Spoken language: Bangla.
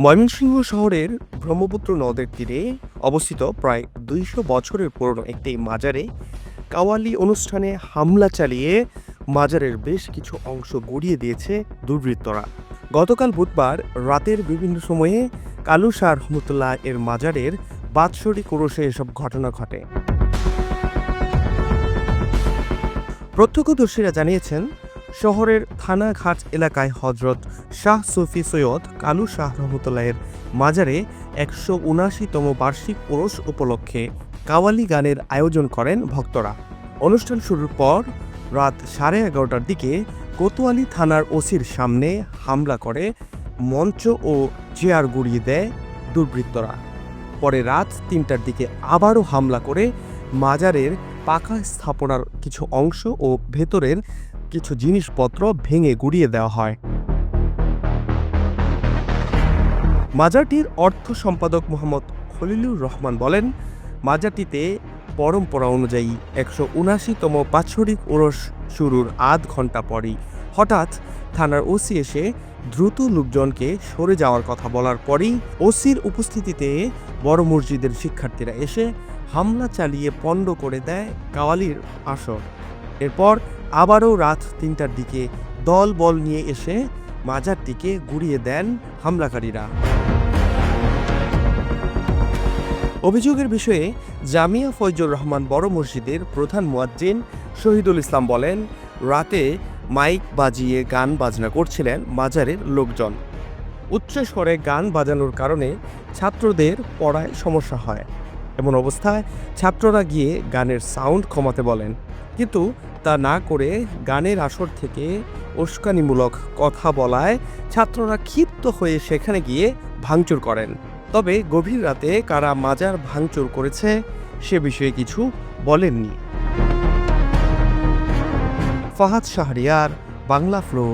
ময়মনসিংহ শহরের ব্রহ্মপুত্র নদের তীরে অবস্থিত প্রায় ২০০ বছরের পুরনো একটি মাজারে কাওয়ালি অনুষ্ঠানে হামলা চালিয়ে মাজারের বেশ কিছু অংশ গড়িয়ে দিয়েছে দুর্বৃত্তরা। গতকাল বুধবার রাতের বিভিন্ন সময়ে কালু শাহ রহমতুল্লাহ এর মাজারের বাৎসরিক ওরসে এসব ঘটনা ঘটে। প্রত্যক্ষদর্শীরা জানিয়েছেন, শহরের থানাঘাট এলাকায় হজরত শাহ সুফি সৈয়দ কালু শাহ রহমতুল্লাহের মাজারে ১৭৯তম বার্ষিক ওরস উপলক্ষে কাওয়ালি গানের আয়োজন করেন ভক্তরা। অনুষ্ঠান শুরুর পর রাত 11:30টার দিকে কোতোয়ালি থানার ওসির সামনে হামলা করে মঞ্চ ও চেয়ার গুড়িয়ে দেয় দুর্বৃত্তরা। পরে রাত ৩টার দিকে আবারও হামলা করে মাজারের পাকা স্থাপনার কিছু অংশ ও ভেতরের কিছু জিনিসপত্র ভেঙে গুড়িয়ে দেওয়া হয়। মাজারটির অর্থ সম্পাদক মোহাম্মদ খলিলুর রহমান বলেন, মাজারটিতে পরম্পরা অনুযায়ী ১৭৯তম বাৎসরিক ওরস শুরুর আধ ঘন্টা পরই হঠাৎ থানার ওসি এসে দ্রুত লোকজনকে সরে যাওয়ার কথা বলার পরই ওসির উপস্থিতিতে বড় মসজিদের শিক্ষার্থীরা এসে হামলা চালিয়ে পণ্ড করে দেয় কাওয়ালির আসর। এরপর আবারও রাত ৩টার দিকে দল বল নিয়ে এসে মাজারটিকে গুড়িয়ে দেন হামলাকারীরা। অভিযোগের বিষয়ে জামিয়া ফয়জুর রহমান বড় মসজিদের প্রধান মুয়াজ্জিন শহীদুল ইসলাম বলেন, রাতে মাইক বাজিয়ে গান বাজনা করছিলেন মাজারের লোকজন। উচ্চ স্বরে গান বাজানোর কারণে ছাত্রদের পড়ায় সমস্যা হয়। এমন অবস্থায় ছাত্ররা গিয়ে গানের সাউন্ড কমাতে বলেন, কিন্তু তা না করে গানের আসর থেকে উস্কানিমূলক কথা বলায় ছাত্ররা ক্ষিপ্ত হয়ে সেখানে গিয়ে ভাঙচুর করেন। তবে গভীর রাতে কারা মাজার ভাঙচুর করেছে সে বিষয়ে কিছু বলেননি। ফাহাদ শাহরিয়ার, বাংলা ফ্লো।